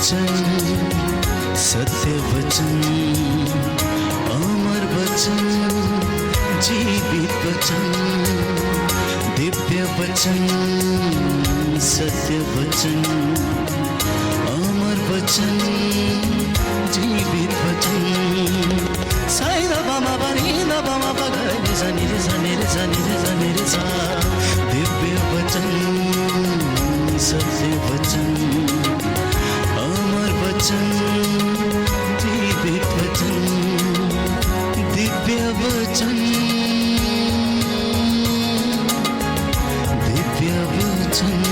वचन, सत्य वचन, अमर वचन, जीवित वचन, दिव्य वचन, सत्य वचन, अमर वचन, जीवित वचन। साई दा बा मा बा नी दा बा मा बा गा रे सा नी रे सा नी रे सा नी रे सा नी रे सा। दिव्य वचन, सत्य वचन, अमर वचन, जीवित वचन, दिव्य वचन, दिव्य वचन।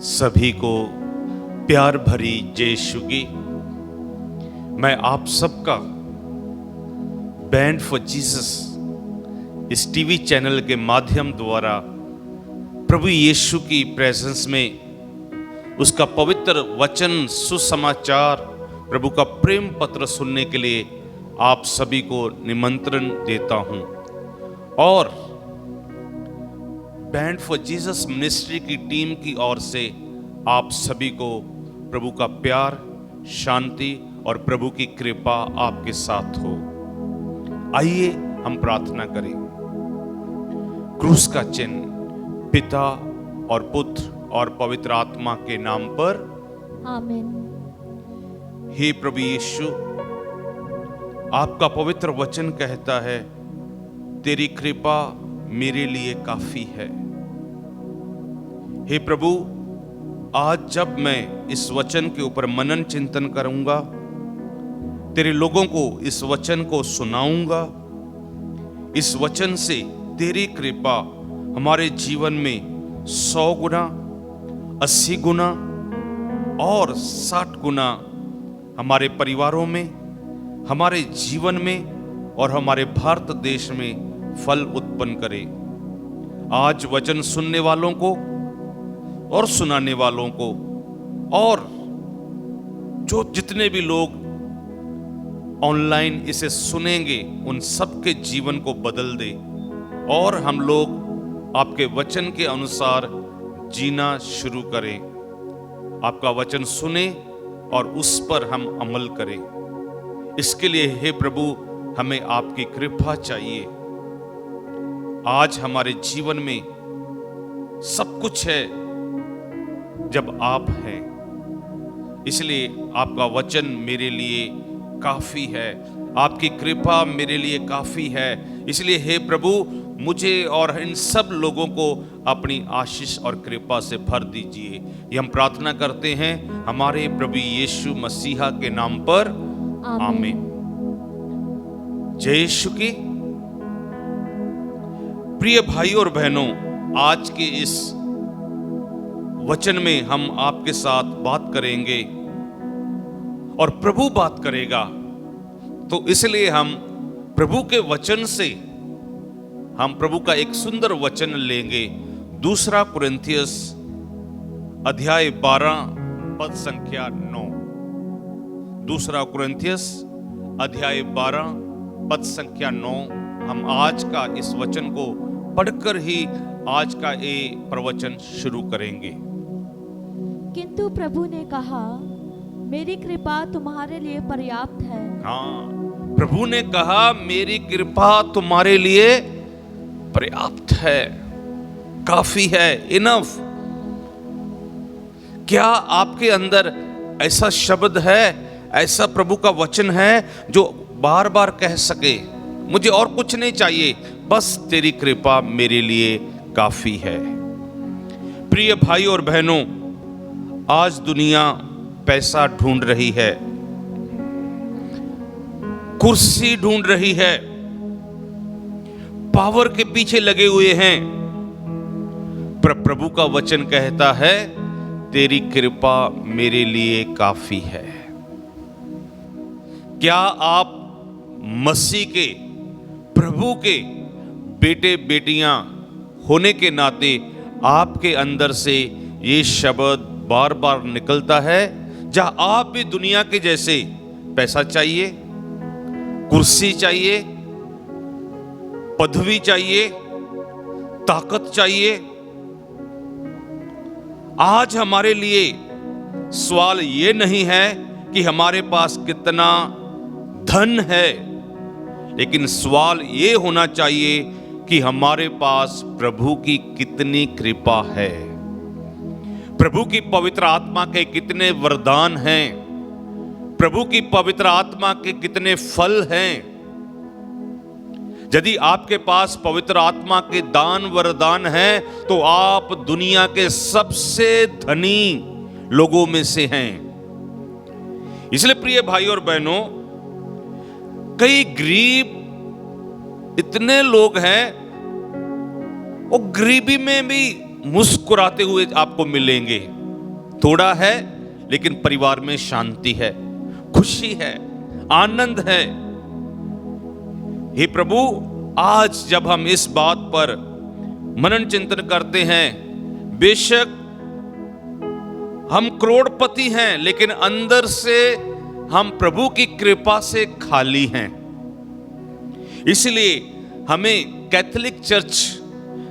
सभी को प्यार भरी जय यीशु की। मैं आप सबका बैंड फॉर जीसस इस टीवी चैनल के माध्यम द्वारा प्रभु यीशु की प्रेजेंस में उसका पवित्र वचन सुसमाचार प्रभु का प्रेम पत्र सुनने के लिए आप सभी को निमंत्रण देता हूं। और बैंड फॉर जीसस मिनिस्ट्री की टीम की ओर से आप सभी को प्रभु का प्यार, शांति और प्रभु की कृपा आपके साथ हो। आइए हम प्रार्थना करें। क्रूस का चिन्ह पिता और पुत्र और पवित्र आत्मा के नाम पर आमीन। हे प्रभु यीशु, आपका पवित्र वचन कहता है तेरी कृपा मेरे लिए काफी है। हे प्रभु, आज जब मैं इस वचन के ऊपर मनन चिंतन करूंगा, तेरे लोगों को इस वचन को सुनाऊंगा, इस वचन से तेरी कृपा हमारे जीवन में 100 गुना, 80 गुना और 60 गुना हमारे परिवारों में, हमारे जीवन में और हमारे भारत देश में फल उत्पन्न करे। आज वचन सुनने वालों को और सुनाने वालों को और जो जितने भी लोग ऑनलाइन इसे सुनेंगे उन सबके जीवन को बदल दे और हम लोग आपके वचन के अनुसार जीना शुरू करें। आपका वचन सुने और उस पर हम अमल करें। इसके लिए हे प्रभु, हमें आपकी कृपा चाहिए। आज हमारे जीवन में सब कुछ है जब आप हैं, इसलिए आपका वचन मेरे लिए काफी है, आपकी कृपा मेरे लिए काफी है। इसलिए हे प्रभु, मुझे और इन सब लोगों को अपनी आशीष और कृपा से भर दीजिए। ये हम प्रार्थना करते हैं हमारे प्रभु यीशु मसीहा के नाम पर, आमीन। जय यीशु की। प्रिय भाइयों और बहनों, आज के इस वचन में हम आपके साथ बात करेंगे और प्रभु बात करेगा। तो इसलिए हम प्रभु के वचन से हम प्रभु का एक सुंदर वचन लेंगे। 2 कुरिन्थियस अध्याय 12 पद संख्या 9। 2 कुरिन्थियस अध्याय 12 पद संख्या 9। हम आज का इस वचन को पढ़कर ही आज का ये प्रवचन शुरू करेंगे। किंतु प्रभु ने कहा, मेरी कृपा तुम्हारे लिए पर्याप्त है। हाँ, प्रभु ने कहा मेरी कृपा तुम्हारे लिए पर्याप्त है, काफी है, इनफ। क्या आपके अंदर ऐसा शब्द है, ऐसा प्रभु का वचन है जो बार बार कह सके, मुझे और कुछ नहीं चाहिए, बस तेरी कृपा मेरे लिए काफी है। प्रिय भाई और बहनों, आज दुनिया पैसा ढूंढ रही है, कुर्सी ढूंढ रही है, पावर के पीछे लगे हुए हैं। पर प्रभु का वचन कहता है तेरी कृपा मेरे लिए काफी है। क्या आप मसीह के, प्रभु के बेटे बेटियां होने के नाते आपके अंदर से ये शब्द बार बार निकलता है? जहां आप भी दुनिया के जैसे पैसा चाहिए, कुर्सी चाहिए, पदवी चाहिए, ताकत चाहिए। आज हमारे लिए सवाल ये नहीं है कि हमारे पास कितना धन है, लेकिन सवाल ये होना चाहिए कि हमारे पास प्रभु की कितनी कृपा है, प्रभु की पवित्र आत्मा के कितने वरदान हैं, प्रभु की पवित्र आत्मा के कितने फल हैं। यदि आपके पास पवित्र आत्मा के दान वरदान हैं तो आप दुनिया के सबसे धनी लोगों में से हैं। इसलिए प्रिय भाई और बहनों, कई गरीब इतने लोग हैं, वो गरीबी में भी मुस्कुराते हुए आपको मिलेंगे। थोड़ा है लेकिन परिवार में शांति है, खुशी है, आनंद है। हे प्रभु, आज जब हम इस बात पर मनन चिंतन करते हैं, बेशक हम करोड़पति हैं, लेकिन अंदर से हम प्रभु की कृपा से खाली हैं। इसलिए हमें कैथोलिक चर्च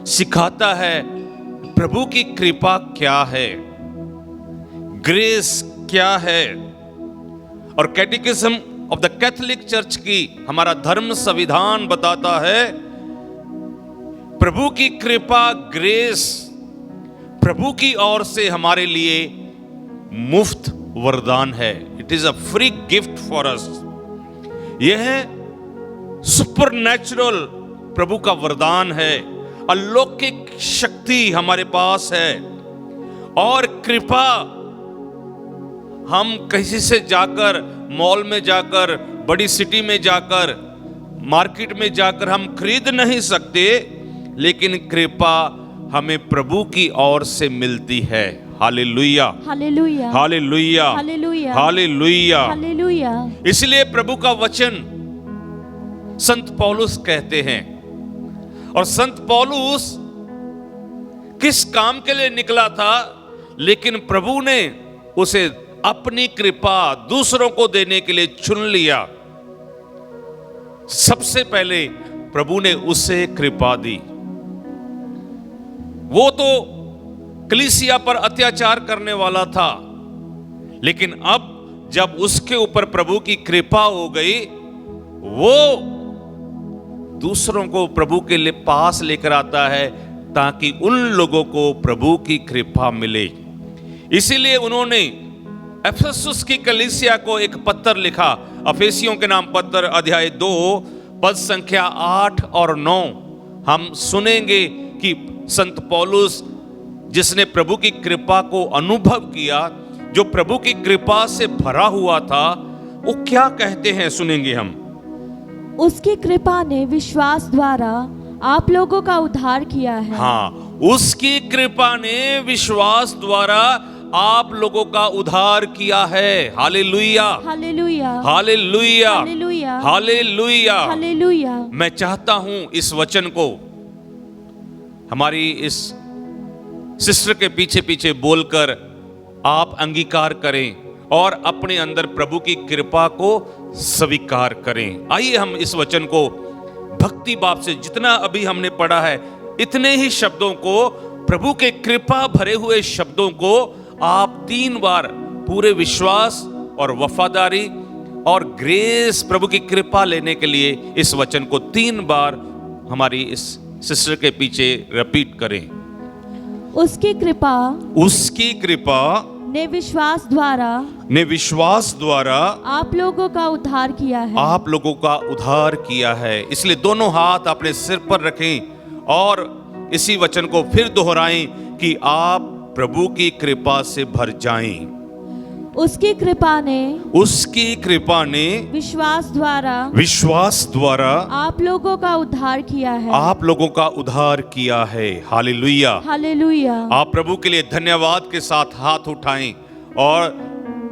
सिखाता है प्रभु की कृपा क्या है, ग्रेस क्या है। और कैटेकिज्म ऑफ द कैथोलिक चर्च की हमारा धर्म संविधान बताता है प्रभु की कृपा, ग्रेस, प्रभु की ओर से हमारे लिए मुफ्त वरदान है। It is a free gift for us. यह सुपरनैचुरल प्रभु का वरदान है, अलौकिक शक्ति हमारे पास है। और कृपा हम किसी से जाकर, मॉल में जाकर, बड़ी सिटी में जाकर, मार्केट में जाकर हम खरीद नहीं सकते, लेकिन कृपा हमें प्रभु की ओर से मिलती है। Hallelujah, hallelujah, hallelujah, hallelujah, hallelujah, hallelujah. इसलिए प्रभु का वचन संत पौलुस कहते हैं। और संत पौलुस किस काम के लिए निकला था, लेकिन प्रभु ने उसे अपनी कृपा दूसरों को देने के लिए चुन लिया। सबसे पहले प्रभु ने उसे कृपा दी। वो तो कलीसिया पर अत्याचार करने वाला था, लेकिन अब जब उसके ऊपर प्रभु की कृपा हो गई, वो दूसरों को प्रभु के लिए पास लेकर आता है ताकि उन लोगों को प्रभु की कृपा मिले। इसीलिए उन्होंने एफेसुस की कलीसिया को एक पत्र लिखा, अफेसियों के नाम पत्र अध्याय 2 पद संख्या 8 और 9। हम सुनेंगे कि संत पौलुस, जिसने प्रभु की कृपा को अनुभव किया, जो प्रभु की कृपा से भरा हुआ था, वो क्या कहते हैं, सुनेंगे हम। उसकी कृपा ने विश्वास द्वारा आप लोगों का उद्धार किया है। हाँ, उसकी कृपा ने विश्वास द्वारा आप लोगों का उद्धार किया है। Hallelujah, hallelujah, hallelujah, hallelujah, hallelujah. Hallelujah. मैं चाहता हूं इस वचन को हमारी इस सिस्टर के पीछे पीछे बोलकर आप अंगीकार करें और अपने अंदर प्रभु की कृपा को स्वीकार करें। आइए हम इस वचन को भक्ति भाव से, जितना अभी हमने पढ़ा है, इतने ही शब्दों को, प्रभु के कृपा भरे हुए शब्दों को आप 3 बार पूरे विश्वास और वफादारी और ग्रेस, प्रभु की कृपा लेने के लिए इस वचन को 3 बार हमारी इस सिस्टर के पीछे रिपीट करें। उसकी कृपा, उसकी कृपा ने विश्वास द्वारा आप लोगों का उद्धार किया है। आप लोगों का उद्धार किया है। इसलिए दोनों हाथ अपने सिर पर रखें और इसी वचन को फिर दोहराएं कि आप प्रभु की कृपा से भर जाएं। उसकी कृपा ने विश्वास द्वारा आप लोगों का उद्धार किया है। आप लोगों का उद्धार किया है। Hallelujah, hallelujah. आप प्रभु के लिए धन्यवाद के साथ हाथ उठाएं और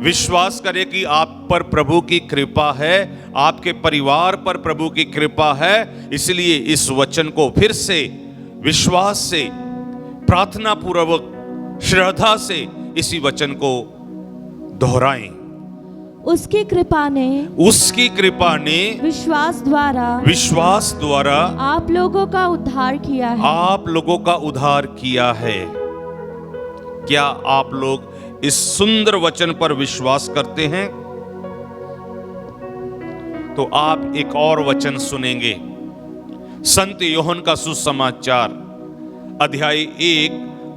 विश्वास करें कि आप पर प्रभु की कृपा है, आपके परिवार पर प्रभु की कृपा है। इसलिए इस वचन को फिर से विश्वास से, प्रार्थना पूर्वक, श्रद्धा से इसी वचन को दोहराएं। उसकी कृपा ने विश्वास द्वारा आप लोगों का उद्धार किया है। आप लोगों का उद्धार किया है। क्या आप लोग इस सुंदर वचन पर विश्वास करते हैं? तो आप एक और वचन सुनेंगे। संत योहन का सुसमाचार अध्याय 1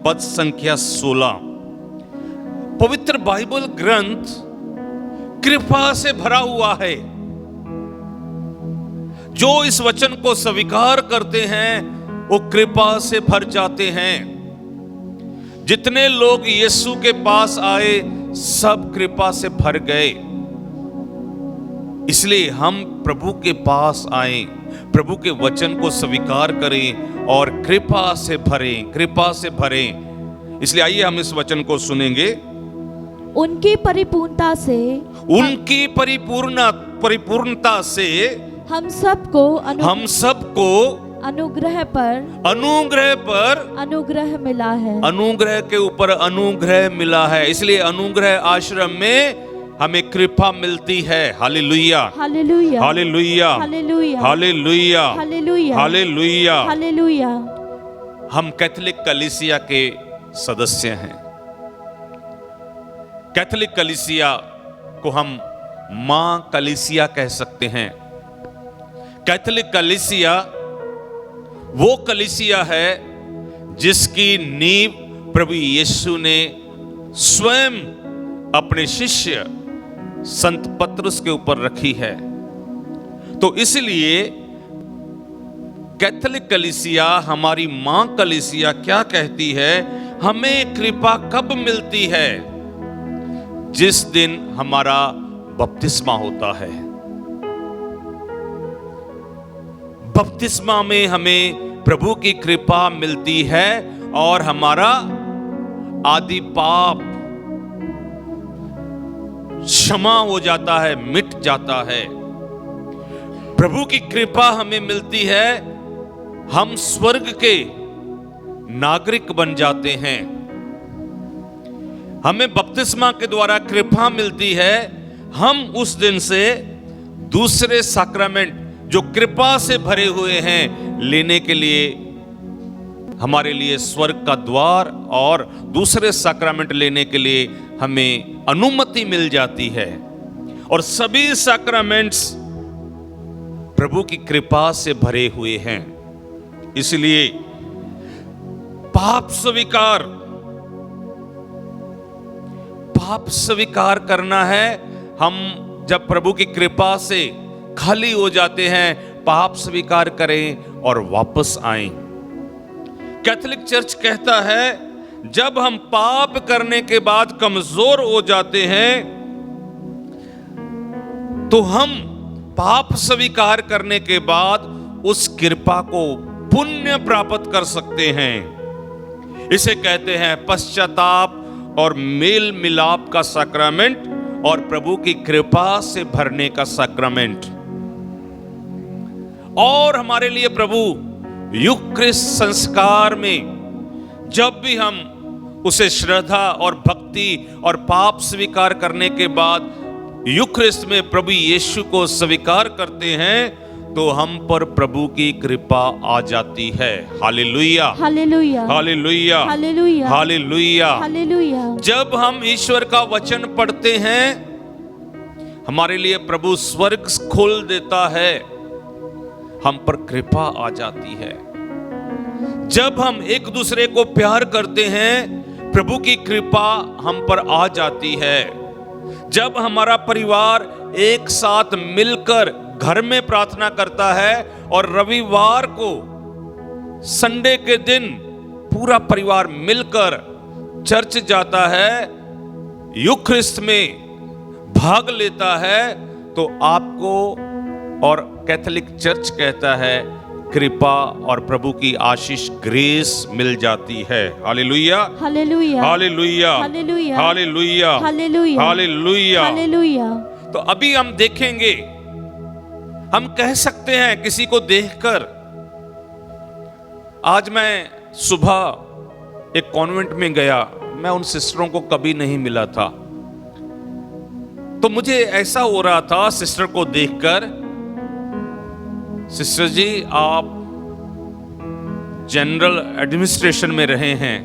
पद संख्या 16। पवित्र बाइबल ग्रंथ कृपा से भरा हुआ है। जो इस वचन को स्वीकार करते हैं वो कृपा से भर जाते हैं। जितने लोग यीशु के पास आए सब कृपा से भर गए। इसलिए हम प्रभु के पास आए, प्रभु के वचन को स्वीकार करें और कृपा से भरें, कृपा से भरें। इसलिए आइए हम इस वचन को सुनेंगे। उनकी परिपूर्णता से हम सबको अनुग्रह पर अनुग्रह मिला है। अनुग्रह के ऊपर अनुग्रह मिला है। इसलिए अनुग्रह आश्रम में हमें कृपा मिलती है। Hallelujah, hallelujah, hallelujah, hallelujah, hallelujah, hallelujah, hallelujah. Hallelujah. हम कैथोलिक कलीसिया के सदस्य हैं। कैथोलिक कलीसिया को हम मां कलीसिया कह सकते हैं। कैथोलिक कलीसिया वो कलीसिया है जिसकी नींव प्रभु यीशु ने स्वयं अपने शिष्य संत पतरस के ऊपर रखी है। तो इसलिए कैथोलिक कलीसिया, हमारी मां कलीसिया क्या कहती है? हमें कृपा कब मिलती है? जिस दिन हमारा बपतिस्मा होता है। बपतिस्मा में हमें प्रभु की कृपा मिलती है और हमारा आदि पाप क्षमा हो जाता है, मिट जाता है। प्रभु की कृपा हमें मिलती है, हम स्वर्ग के नागरिक बन जाते हैं। हमें बपतिस्मा के द्वारा कृपा मिलती है। हम उस दिन से दूसरे साक्रामेंट जो कृपा से भरे हुए हैं लेने के लिए हमारे लिए स्वर्ग का द्वार और दूसरे साक्रामेंट लेने के लिए हमें अनुमति मिल जाती है। और सभी साक्रामेंट्स प्रभु की कृपा से भरे हुए हैं। इसलिए पाप स्वीकार करना है। हम जब प्रभु की कृपा से खाली हो जाते हैं, पाप स्वीकार करें और वापस आएं। कैथोलिक चर्च कहता है जब हम पाप करने के बाद कमजोर हो जाते हैं तो हम पाप स्वीकार करने के बाद उस कृपा को पुण्य प्राप्त कर सकते हैं। इसे कहते हैं पश्चाताप और मेल मिलाप का सैक्रामेंट और प्रभु की कृपा से भरने का सैक्रामेंट। और हमारे लिए प्रभु यूक्रिस्ट संस्कार में जब भी हम उसे श्रद्धा और भक्ति और पाप स्वीकार करने के बाद यूक्रिस्ट में प्रभु यीशु को स्वीकार करते हैं तो हम पर प्रभु की कृपा आ जाती है। Hallelujah, hallelujah, hallelujah, hallelujah, hallelujah, hallelujah. जब हम ईश्वर का वचन पढ़ते हैं हमारे लिए प्रभु स्वर्ग खोल देता है, हम पर कृपा आ जाती है। जब हम एक दूसरे को प्यार करते हैं प्रभु की कृपा हम पर आ जाती है। जब हमारा परिवार एक साथ मिलकर घर में प्रार्थना करता है और रविवार को संडे के दिन पूरा परिवार मिलकर चर्च जाता है, यूक्रिस्ट में भाग लेता है, तो आपको और कैथोलिक चर्च कहता है कृपा और प्रभु की आशीष ग्रेस मिल जाती है। Hallelujah, hallelujah, hallelujah, hallelujah, hallelujah, hallelujah, hallelujah. Hallelujah. तो अभी हम देखेंगे, हम कह सकते हैं किसी को देखकर। आज मैं सुबह एक कॉन्वेंट में गया, मैं उन सिस्टरों को कभी नहीं मिला था। तो मुझे ऐसा हो रहा था सिस्टर को देखकर, सिस्टर जी आप जनरल एडमिनिस्ट्रेशन में रहे हैं।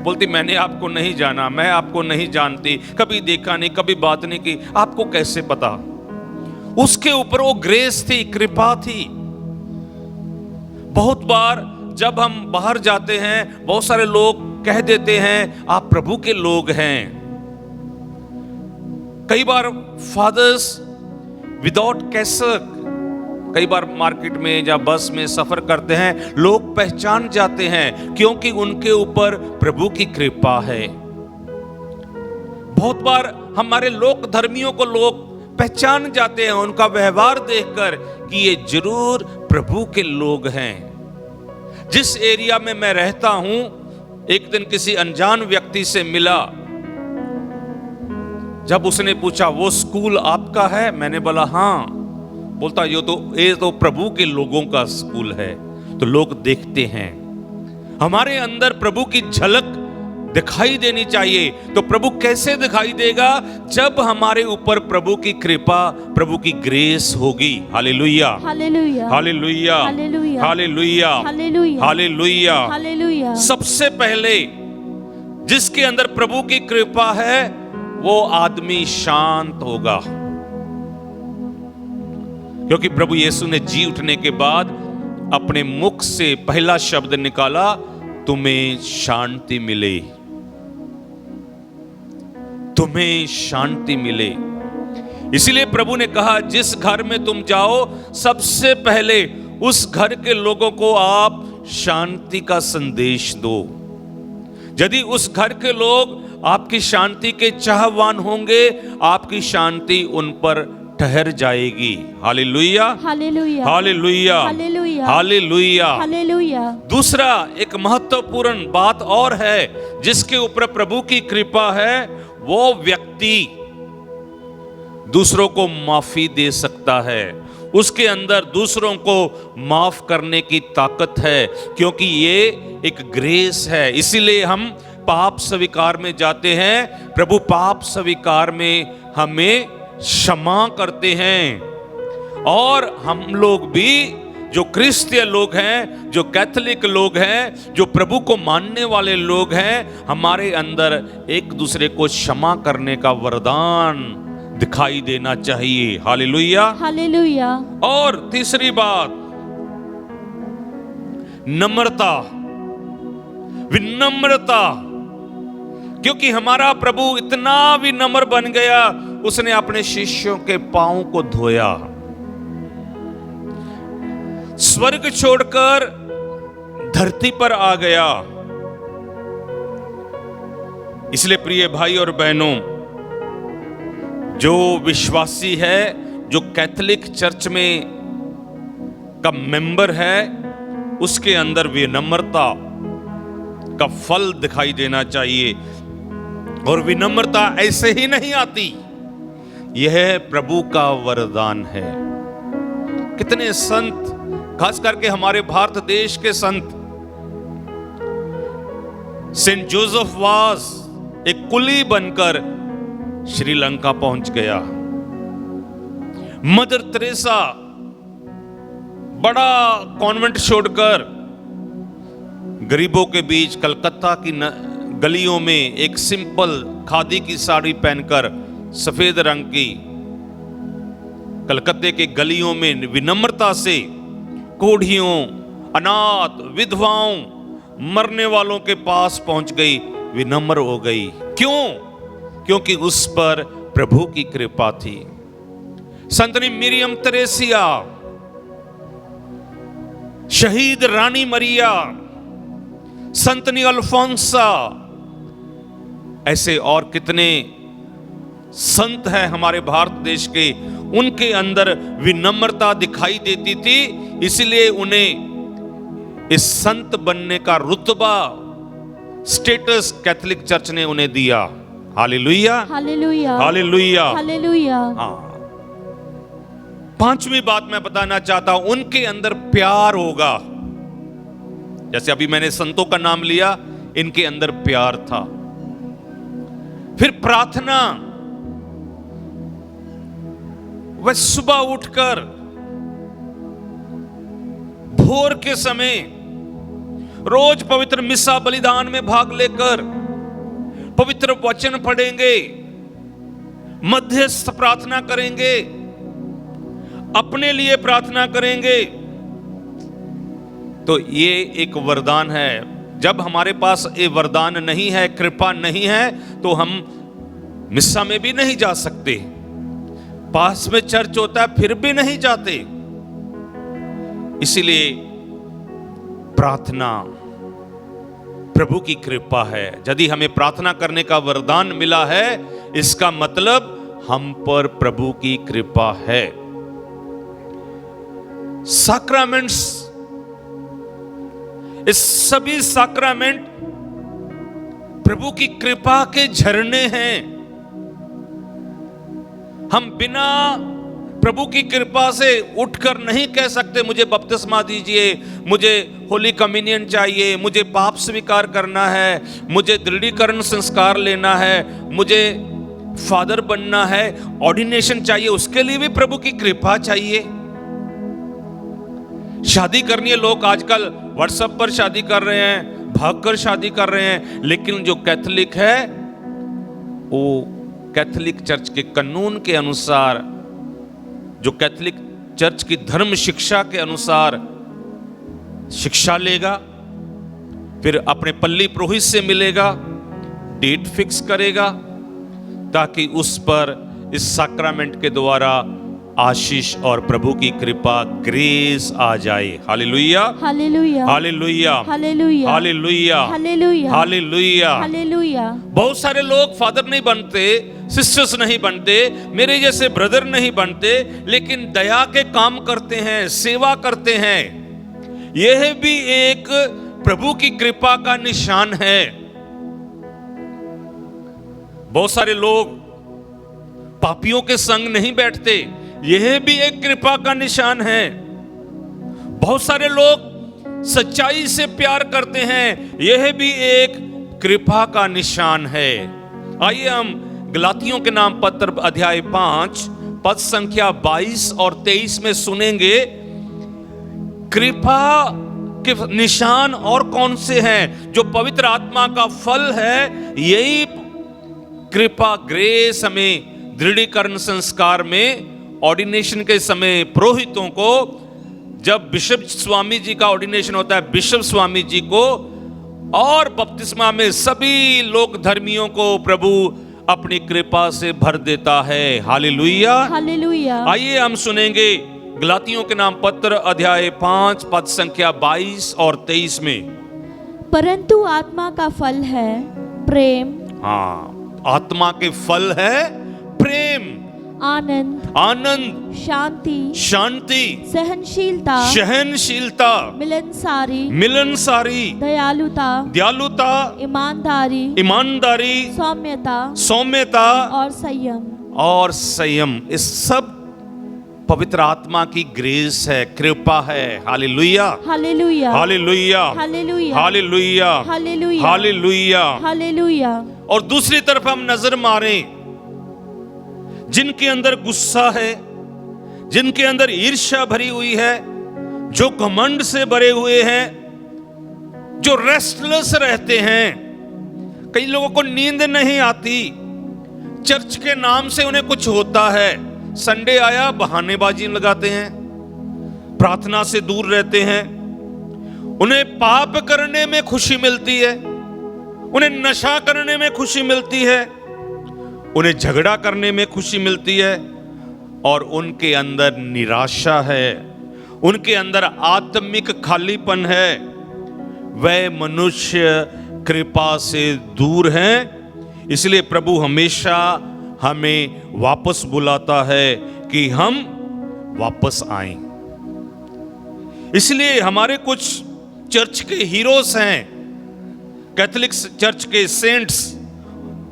बोलती मैंने आपको नहीं जाना, मैं आपको नहीं जानती, कभी देखा नहीं, कभी बात नहीं की, आपको कैसे पता? उसके ऊपर वो ग्रेस थी, कृपा थी। बहुत बार जब हम बाहर जाते हैं, बहुत सारे लोग कह देते हैं आप प्रभु के लोग हैं। कई बार फादर्स विदाउट कैसक, कई बार मार्केट में या बस में सफर करते हैं, लोग पहचान जाते हैं क्योंकि उनके ऊपर प्रभु की कृपा है। बहुत बार हमारे लोक धर्मियों को लोग पहचान जाते हैं उनका व्यवहार देखकर कि ये जरूर प्रभु के लोग हैं। जिस एरिया में मैं रहता हूं, एक दिन किसी अनजान व्यक्ति से मिला। जब उसने पूछा वो स्कूल आपका है, मैंने बोला हाँ। बोलता ये तो प्रभु के लोगों का स्कूल है। तो लोग देखते हैं, हमारे अंदर प्रभु की झलक दिखाई देनी चाहिए। तो प्रभु कैसे दिखाई देगा? जब हमारे ऊपर प्रभु की कृपा, प्रभु की ग्रेस होगी। Hallelujah, hallelujah, hallelujah, hallelujah, hallelujah, hallelujah, hallelujah. Hallelujah. सबसे पहले जिसके अंदर प्रभु की कृपा है वो आदमी शांत होगा, क्योंकि प्रभु यीशु ने जी उठने के बाद अपने मुख से पहला शब्द निकाला, तुम्हें शांति मिले, तुम्हें शांति मिले। इसलिए प्रभु ने कहा जिस घर में तुम जाओ, सबसे पहले उस घर के लोगों को आप शांति का संदेश दो। यदि उस घर के लोग आपकी शांति के चाहवान होंगे, आपकी शांति उन पर ठहर जाएगी। Hallelujah, hallelujah, hallelujah, hallelujah, hallelujah, hallelujah. दूसरा एक महत्वपूर्ण बात और है, जिसके ऊपर प्रभु की कृपा है, वो व्यक्ति दूसरों को माफी दे सकता है। उसके अंदर दूसरों को माफ करने की ताकत है, क्योंकि ये एक ग्रेस है। इसीलिए हम पाप स्वीकार में जाते हैं। प्रभु पाप स्वीकार में हमें क्षमा करते हैं। और हम लोग भी जो क्रिश्चियन लोग हैं, जो कैथोलिक लोग हैं, जो प्रभु को मानने वाले लोग हैं, हमारे अंदर एक दूसरे को क्षमा करने का वरदान दिखाई देना चाहिए। Hallelujah, hallelujah. और तीसरी बात, नम्रता, विनम्रता। क्योंकि हमारा प्रभु इतना विनम्र बन गया, उसने अपने शिष्यों के पांव को धोया। स्वर्ग छोड़कर धरती पर आ गया। इसलिए प्रिय भाई और बहनों, जो विश्वासी है, जो कैथोलिक चर्च में का मेंबर है, उसके अंदर विनम्रता का फल दिखाई देना चाहिए। और विनम्रता ऐसे ही नहीं आती, यह प्रभु का वरदान है। कितने संत, खास करके हमारे भारत देश के संत, सेंट जोसेफ वास एक कुली बनकर श्रीलंका पहुंच गया। मदर तेरेसा बड़ा कॉन्वेंट छोड़कर गरीबों के बीच कलकत्ता की गलियों में एक सिंपल खादी की साड़ी पहनकर, सफेद रंग की, कलकत्ते के गलियों में विनम्रता से कोढ़ियों, अनाथ, विधवाओं, मरने वालों के पास पहुंच गई, विनम्र हो गई। क्यों? क्योंकि उस पर प्रभु की कृपा थी। संतनी मिरियम तेरेसिया, शहीद रानी मरिया, संतनी अल्फोंसा, ऐसे और कितने संत हैं हमारे भारत देश के, उनके अंदर विनम्रता दिखाई देती थी। इसलिए उन्हें इस संत बनने का रुतबा, स्टेटस कैथोलिक चर्च ने उन्हें दिया। Hallelujah, hallelujah, hallelujah, hallelujah. हाँ। पांचवी बात मैं बताना चाहता हूं, उनके अंदर प्यार होगा। जैसे अभी मैंने संतों का नाम लिया, इनके अंदर प्यार था। फिर प्रार्थना, वह सुबह उठकर भोर के समय रोज पवित्र मिसा बलिदान में भाग लेकर पवित्र वचन पढ़ेंगे, मध्यस्थ प्रार्थना करेंगे, अपने लिए प्रार्थना करेंगे। तो ये एक वरदान है। जब हमारे पास ये वरदान नहीं है, कृपा नहीं है, तो हम मिस्सा में भी नहीं जा सकते, पास में चर्च होता है फिर भी नहीं जाते। इसीलिए प्रार्थना प्रभु की कृपा है। यदि हमें प्रार्थना करने का वरदान मिला है, इसका मतलब हम पर प्रभु की कृपा है। सैक्रामेंट्स, इस सभी सैक्रामेंट प्रभु की कृपा के झरने हैं। हम बिना प्रभु की कृपा से उठकर नहीं कह सकते मुझे बपतिस्मा दीजिए, मुझे होली कम्युनियन चाहिए, मुझे पाप स्वीकार करना है, मुझे दृढ़ीकरण संस्कार लेना है, मुझे फादर बनना है, ऑर्डिनेशन चाहिए। उसके लिए भी प्रभु की कृपा चाहिए। शादी करनी है, लोग आजकल व्हाट्सएप पर शादी कर रहे हैं, भागकर शादी कर रहे हैं। लेकिन जो कैथोलिक है वो कैथोलिक चर्च के कानून के अनुसार, जो कैथोलिक चर्च की धर्म शिक्षा के अनुसार शिक्षा लेगा, फिर अपने पल्ली पुरोहित से मिलेगा, डेट फिक्स करेगा, ताकि उस पर इस सैक्रामेंट के द्वारा आशीष और प्रभु की कृपा, ग्रेस आ जाए। Hallelujah, hallelujah, hallelujah, hallelujah, hallelujah, hallelujah, hallelujah. Hallelujah. बहुत सारे लोग फादर नहीं बनते, सिस्टर्स नहीं बनते, मेरे जैसे ब्रदर नहीं बनते, लेकिन दया के काम करते हैं, सेवा करते हैं। यह भी एक प्रभु की कृपा का निशान है। बहुत सारे लोग पापियों के संग नहीं बैठते, यह भी एक कृपा का निशान है। बहुत सारे लोग सच्चाई से प्यार करते हैं, यह भी एक कृपा का निशान है। आइए हम गलातियों के नाम पत्र अध्याय 5 पद संख्या 22 और 23 में सुनेंगे कृपा के निशान और कौन से हैं। जो पवित्र आत्मा का फल है, यही कृपा, ग्रेस हमें दृढ़ीकरण संस्कार में, ऑर्डिनेशन के समय पुरोहितों को, जब बिशप स्वामी जी का ऑर्डिनेशन होता है, बिशप स्वामी जी को, और बपतिस्मा में सभी लोक धर्मियों को प्रभु अपनी कृपा से भर देता है। Hallelujah, hallelujah. आइए हम सुनेंगे गलातियों के नाम पत्र अध्याय 5 पद संख्या 22 और 23 में। परंतु आत्मा का फल है प्रेम, हाँ, आत्मा के फल है प्रेम, आनंद, आनंद, शांति, शांति, सहनशीलता, सहनशीलता, मिलनसारी, मिलनसारी, दयालुता, दयालुता, ईमानदारी, ईमानदारी, सौम्यता, सौम्यता और संयम। और संयम। इस सब पवित्र आत्मा की ग्रेस है, कृपा है। Hallelujah, hallelujah, hallelujah, hallelujah, hallelujah, hallelujah, hallelujah. Hallelujah. और दूसरी तरफ हम नजर मारें, जिनके अंदर गुस्सा है, जिनके अंदर ईर्ष्या भरी हुई है, जो घमंड से भरे हुए हैं, जो रेस्टलेस रहते हैं। कई लोगों को नींद नहीं आती, चर्च के नाम से उन्हें कुछ होता है, संडे आया बहानेबाजी लगाते हैं, प्रार्थना से दूर रहते हैं, उन्हें पाप करने में खुशी मिलती है, उन्हें नशा करने में खुशी मिलती है, उन्हें झगड़ा करने में खुशी मिलती है, और उनके अंदर निराशा है, उनके अंदर आत्मिक खालीपन है। वह मनुष्य कृपा से दूर हैं। इसलिए प्रभु हमेशा हमें वापस बुलाता है कि हम वापस आएं। इसलिए हमारे कुछ चर्च के हीरोज हैं, कैथोलिक चर्च के सेंट्स,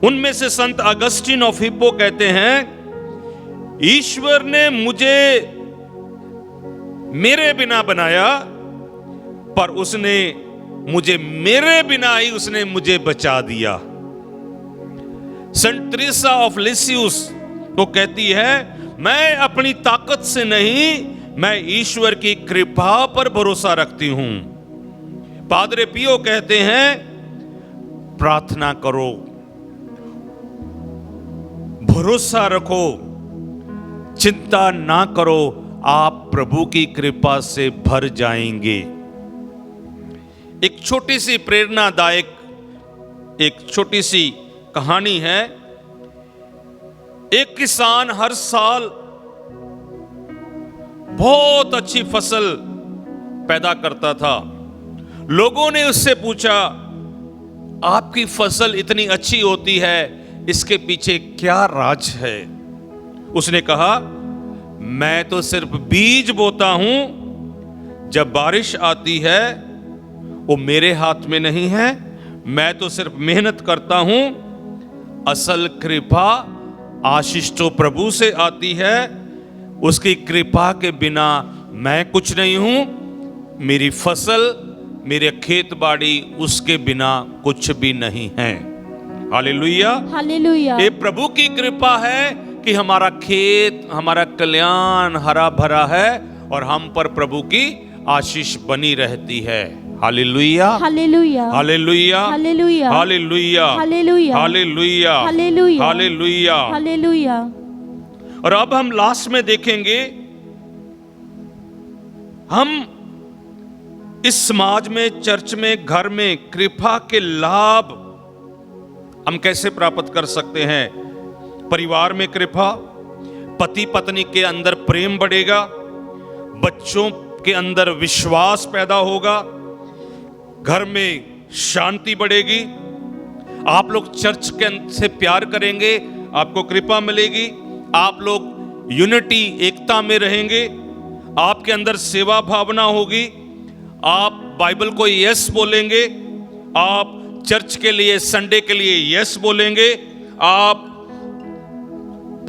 उनमें से संत अगस्टिन ऑफ हिप्पो कहते हैं, ईश्वर ने मुझे मेरे बिना बनाया, पर उसने मुझे मेरे बिना ही उसने मुझे बचा दिया। सेंट तेरेसा ऑफ लिसियस तो कहती है, मैं अपनी ताकत से नहीं, मैं ईश्वर की कृपा पर भरोसा रखती हूं। पादरे पियो कहते हैं, प्रार्थना करो, भरोसा रखो, चिंता ना करो, आप प्रभु की कृपा से भर जाएंगे। एक छोटी सी प्रेरणादायक, एक छोटी सी कहानी है। एक किसान हर साल बहुत अच्छी फसल पैदा करता था। लोगों ने उससे पूछा, आपकी फसल इतनी अच्छी होती है, इसके पीछे क्या राज है? उसने कहा, मैं तो सिर्फ बीज बोता हूं, जब बारिश आती है वो मेरे हाथ में नहीं है, मैं तो सिर्फ मेहनत करता हूं। असल कृपा आशीष तो प्रभु से आती है, उसकी कृपा के बिना मैं कुछ नहीं हूं। मेरी फसल, मेरे खेत बाड़ी, उसके बिना कुछ भी नहीं है। Hallelujah, hallelujah. ये प्रभु की कृपा है कि हमारा खेत, हमारा कल्याण हरा भरा है और हम पर प्रभु की आशीष बनी रहती है। Hallelujah, hallelujah, hallelujah, hallelujah, hallelujah, hallelujah, hallelujah, hallelujah, hallelujah. Hallelujah. और अब हम लास्ट में देखेंगे, हम इस समाज में, चर्च में, घर में कृपा के लाभ हम कैसे प्राप्त कर सकते हैं। परिवार में कृपा, पति पत्नी के अंदर प्रेम बढ़ेगा, बच्चों के अंदर विश्वास पैदा होगा, घर में शांति बढ़ेगी, आप लोग चर्च के से प्यार करेंगे, आपको कृपा मिलेगी, आप लोग यूनिटी, एकता में रहेंगे, आपके अंदर सेवा भावना होगी, आप बाइबल को यस बोलेंगे, आप चर्च के लिए, संडे के लिए यस बोलेंगे, आप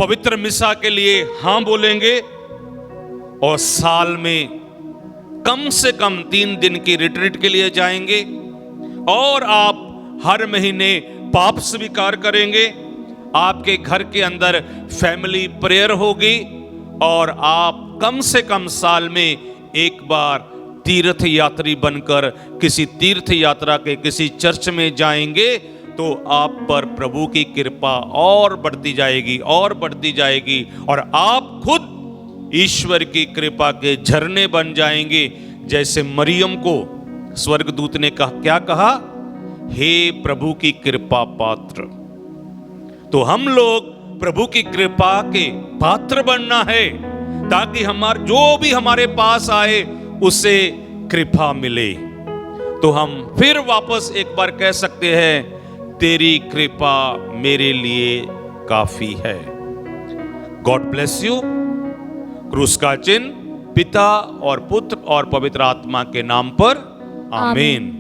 पवित्र मिसा के लिए हां बोलेंगे, और साल में कम से कम 3 दिन की रिट्रीट के लिए जाएंगे, और आप हर महीने पाप स्वीकार करेंगे, आपके घर के अंदर फैमिली प्रेयर होगी, और आप कम से कम साल में एक बार तीर्थ यात्री बनकर किसी तीर्थ यात्रा के किसी चर्च में जाएंगे, तो आप पर प्रभु की कृपा और बढ़ती जाएगी और बढ़ती जाएगी, और आप खुद ईश्वर की कृपा के झरने बन जाएंगे। जैसे मरियम को स्वर्गदूत ने क्या कहा, हे प्रभु की कृपा पात्र। तो हम लोग प्रभु की कृपा के पात्र बनना है, ताकि जो भी हमारे पास आए उसे कृपा मिले। तो हम फिर वापस एक बार कह सकते हैं, तेरी कृपा मेरे लिए काफी है। God bless you. क्रूस का चिन्ह पिता और पुत्र और पवित्र आत्मा के नाम पर, आमीन।